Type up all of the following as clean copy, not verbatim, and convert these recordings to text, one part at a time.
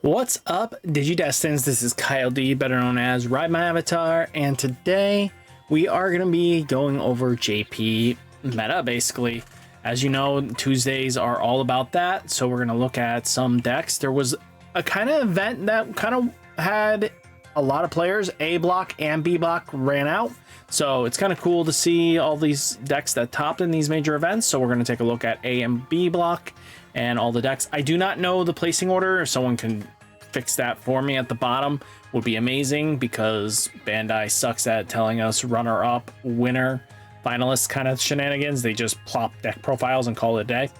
What's up, Digidestins? This is Kyle D, better known as RideMyAvatar, and today we are going to be going over JP meta, basically. As you know, Tuesdays are all about that, so we're going to look at some decks. There was a kind of event that kind of had a lot of players. A block and B block ran out, so it's kind of cool to see all these decks that topped in these major events. So we're going to take a look at A and B block and all the decks. I do not know the placing order. If someone can fix that for me at the bottom, would be amazing, because Bandai sucks at telling us runner up, winner, finalist kind of shenanigans. They just plop deck profiles and call it a day.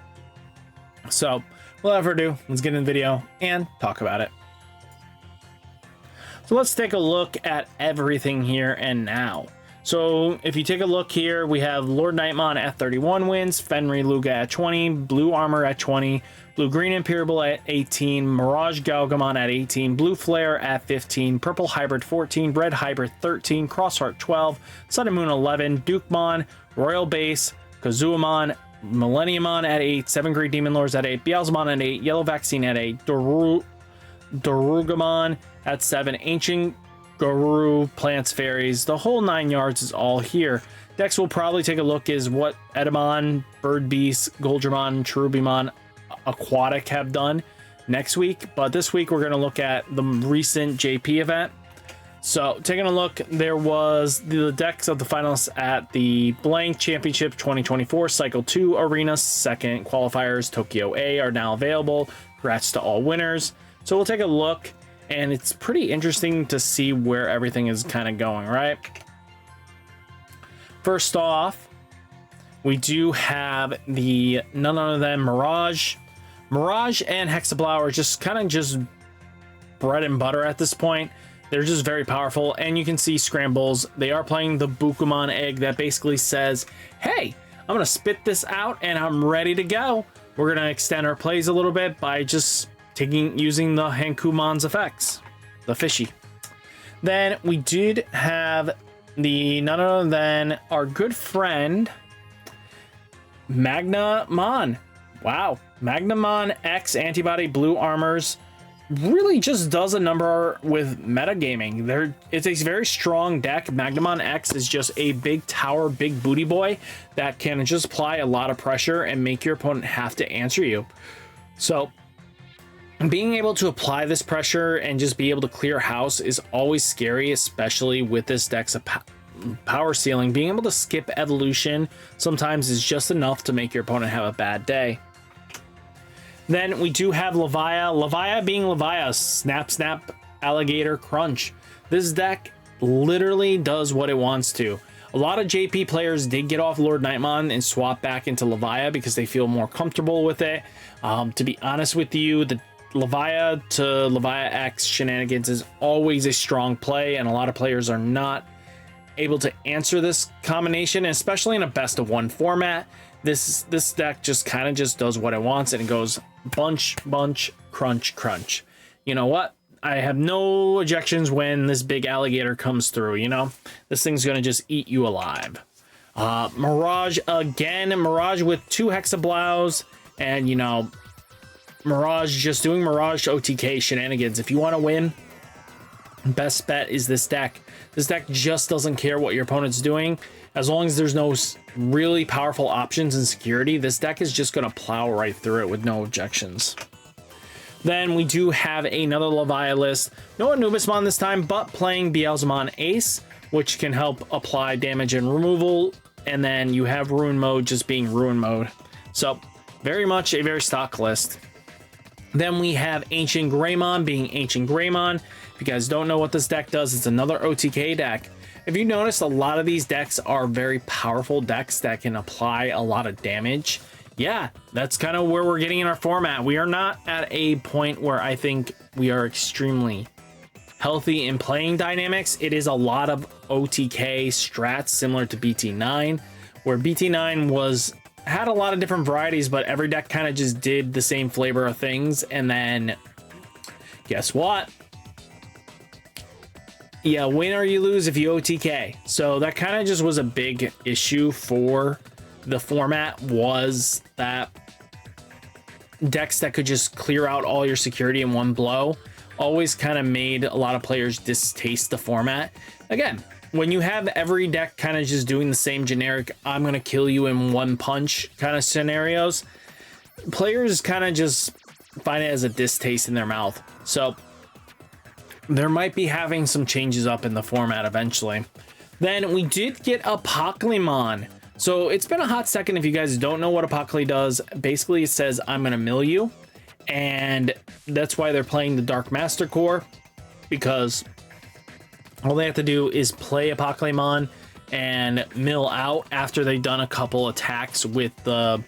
So without further ado, let's get in the video and talk about it. So let's take a look at everything here and now. So if you take a look here, we have Lord Nightmon at 31 wins, Fenry Luga at 20, Blue Armor at 20, Blue Green Imperial at 18, Mirage Galgamon at 18, Blue Flare at 15, Purple Hybrid 14, Red Hybrid 13, Crossheart 12, Sun and Moon 11, Dukemon, Royal Base, Kazuyamon, Millenniumon at 8, 7 Great Demon Lords at 8, Beelzemon at 8, Yellow Vaccine at 8, Darugamon at 7, Ancient Guru, Plants, Fairies, the whole 9 yards is all here. Decks we'll probably take a look is what Edamon, Bird Beast, Goldramon, Cherubimon, Aquatic have done next week. But this week we're going to look at the recent JP event. So taking a look, there was the decks of the finalists at the Blank Championship 2024 Cycle 2 Arena. Second qualifiers, Tokyo A, are now available. Congrats to all winners. So we'll take a look. And it's pretty interesting to see where everything is kind of going, right? First off, we do have the none other than Mirage. Mirage and Hexablow are just kind of just bread and butter at this point. They're just very powerful, and you can see scrambles. They are playing the Bukumon egg that basically says, hey, I'm going to spit this out and I'm ready to go. We're going to extend our plays a little bit by just using the Hankumon's effects, the fishy. Then we did have the none other than our good friend Magnamon. Wow, Magnamon X Antibody Blue Armors really just does a number with metagaming. It's a very strong deck. Magnamon X is just a big tower, big booty boy that can just apply a lot of pressure and make your opponent have to answer you. So being able to apply this pressure and just be able to clear house is always scary, especially with this deck's power ceiling. Being able to skip evolution sometimes is just enough to make your opponent have a bad day. Then we do have Levia. Levia being Levia, snap, snap, alligator, crunch. This deck literally does what it wants to. A lot of JP players did get off Lord Nightmon and swap back into Levia because they feel more comfortable with it. To be honest with you, the Levia to Levia X shenanigans is always a strong play, and a lot of players are not able to answer this combination, especially in a best of one format. This deck just kind of just does what it wants, and it goes bunch, bunch, crunch, crunch. You know what? I have no objections when this big alligator comes through, you know? This thing's gonna just eat you alive. Mirage again, Mirage with 2 Hexablows, and you know, Mirage just doing Mirage OTK shenanigans. If you want to win, best bet is this deck. This deck just doesn't care what your opponent's doing. As long as there's no really powerful options in security, this deck is just going to plow right through it with no objections. Then we do have another Levia list. No Anubismon this time, but playing Beelzemon Ace, which can help apply damage and removal. And then you have Ruin Mode just being Ruin Mode. So very much a very stock list. Then we have Ancient Greymon being Ancient Greymon. If you guys don't know what this deck does, it's another OTK deck. If you notice, a lot of these decks are very powerful decks that can apply a lot of damage. Yeah, that's kind of where we're getting in our format. We are not at a point where I think we are extremely healthy in playing dynamics. It is a lot of OTK strats similar to BT9, where BT9 had a lot of different varieties, but every deck kind of just did the same flavor of things. And then guess what? Yeah, win or you lose if you OTK. So that kind of just was a big issue for the format, was that decks that could just clear out all your security in one blow always kind of made a lot of players distaste the format. Again, when you have every deck kind of just doing the same generic, I'm going to kill you in one punch kind of scenarios, players kind of just find it as a distaste in their mouth. So there might be having some changes up in the format eventually. Then we did get Apocalymon. So it's been a hot second. If you guys don't know what Apocalymon does, basically it says I'm going to mill you. And that's why they're playing the Dark Master Core, because all they have to do is play Apocalymon and mill out after they've done a couple attacks with the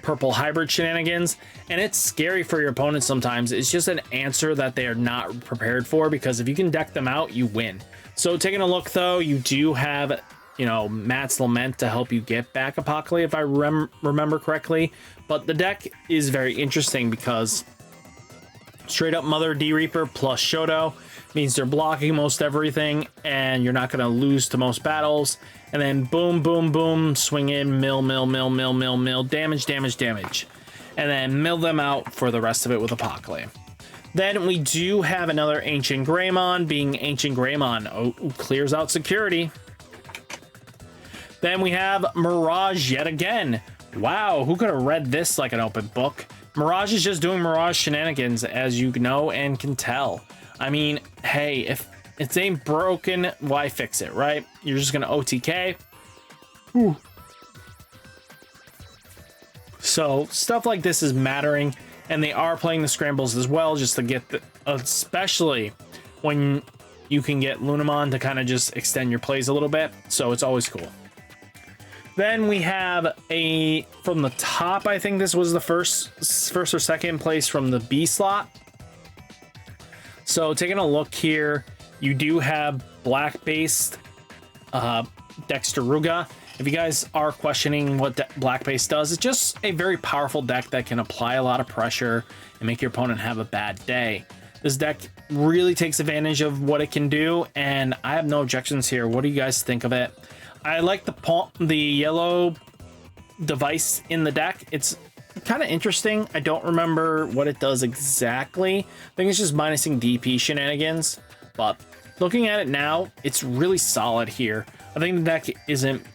purple hybrid shenanigans. And it's scary for your opponents sometimes. It's just an answer that they are not prepared for, because if you can deck them out, you win. So taking a look though, you do have, you know, Matt's Lament to help you get back Apocalymon, if I remember correctly. But the deck is very interesting because straight up Mother D Reaper plus Shoto means they're blocking most everything and you're not going to lose to most battles. And then boom, boom, boom, swing in, mill, damage, and then mill them out for the rest of it with Apocalymon. Then we do have another Ancient Greymon, being Ancient Greymon. Oh, clears out security. Then we have Mirage yet again. Wow, who could have read this like an open book? Mirage is just doing Mirage shenanigans, as you know and can tell. I mean, hey, if it ain't broken, why fix it, right? You're just going to OTK. Ooh. So stuff like this is mattering, and they are playing the scrambles as well, just to get the, especially when you can get Lunamon to kind of just extend your plays a little bit. So it's always cool. Then we have a, from the top, I think this was the first or second place from the B slot. So taking a look here, you do have black based Dexteruga. If you guys are questioning what black base does, it's just a very powerful deck that can apply a lot of pressure and make your opponent have a bad day. This deck really takes advantage of what it can do, and I have no objections here. What do you guys think of it? I like the yellow device in the deck. It's kind of interesting. I don't remember what it does exactly. I think it's just minusing DP shenanigans, but looking at it now, it's really solid here. I think the deck isn't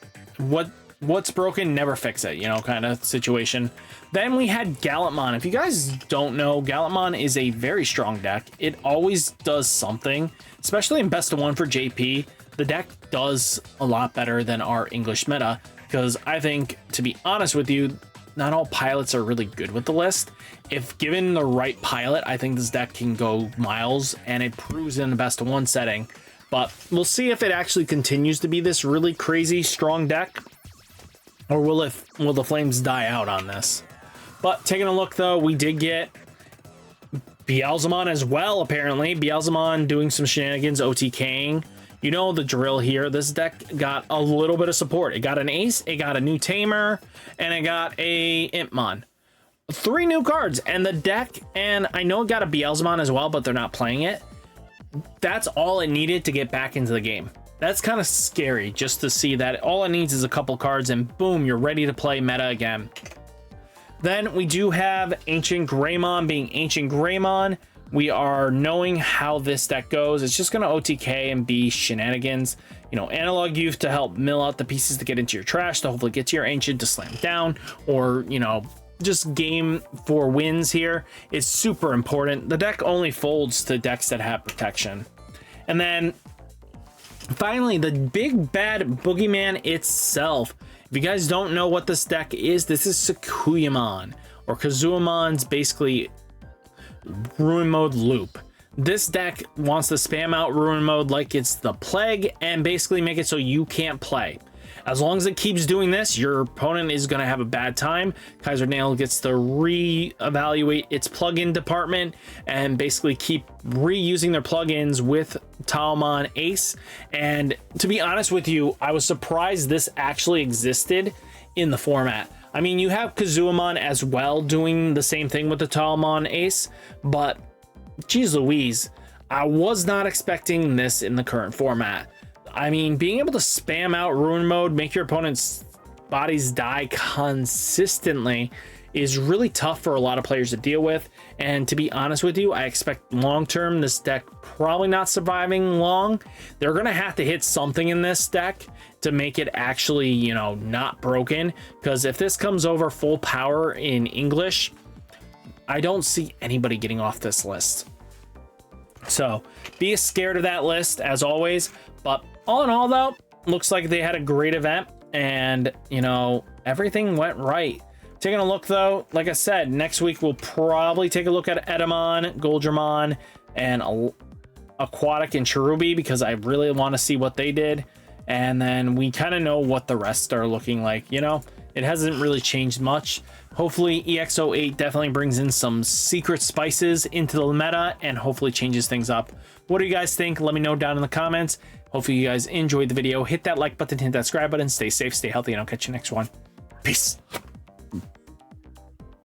what's broken, never fix it, you know, kind of situation. Then we had Gammamon. If you guys don't know, Gammamon is a very strong deck. It always does something, especially in best of one for JP. The deck does a lot better than our English meta, because I think, to be honest with you, not all pilots are really good with the list. If given the right pilot, I think this deck can go miles, and it proves in the best of one setting. But we'll see if it actually continues to be this really crazy strong deck, or will the flames die out on this? But taking a look though, we did get Beelzemon as well, apparently. Beelzemon doing some shenanigans, OTKing. You know the drill here. This deck got a little bit of support. It got an ace, it got a new tamer, and it got a Impmon. 3 new cards, and the deck, and I know it got a Beelzemon as well, but they're not playing it. That's all it needed to get back into the game. That's kind of scary, just to see that all it needs is a couple cards and boom, you're ready to play meta again. Then we do have Ancient Greymon being Ancient Greymon. We are knowing how this deck goes. It's just going to OTK and be shenanigans. You know, Analog Youth to help mill out the pieces to get into your trash, to hopefully get to your Ancient to slam down, or, you know, just game for wins here is super important. The deck only folds to decks that have protection. And then finally, the big bad boogeyman itself. If you guys don't know what this deck is, this is Sakuyamon, or Kazuamon's basically Ruin Mode loop. This deck wants to spam out Ruin Mode like it's the plague and basically make it so you can't play. As long as it keeps doing this, your opponent is going to have a bad time. Kaiser Nail gets to re-evaluate its plugin department and basically keep reusing their plugins with Talmon Ace. And to be honest with you, I was surprised this actually existed in the format. I mean, you have Kazuamon as well doing the same thing with the Talmon Ace, but geez Louise, I was not expecting this in the current format. I mean, being able to spam out Ruin Mode, make your opponent's bodies die consistently is really tough for a lot of players to deal with. And to be honest with you, I expect long-term this deck probably not surviving long. They're going to have to hit something in this deck to make it actually, you know, not broken. Because if this comes over full power in English, I don't see anybody getting off this list. So be scared of that list as always. But all in all, though, looks like they had a great event and, you know, everything went right. Taking a look, though, like I said, next week we'll probably take a look at Edamon, Goldramon, and Aquatic and Cherubi because I really want to see what they did. And then we kind of know what the rest are looking like. You know, it hasn't really changed much. Hopefully EX08 definitely brings in some secret spices into the meta and hopefully changes things up. What do you guys think? Let me know down in the comments. Hopefully you guys enjoyed the video. Hit that like button, hit that subscribe button. Stay safe, stay healthy, and I'll catch you next one. Peace.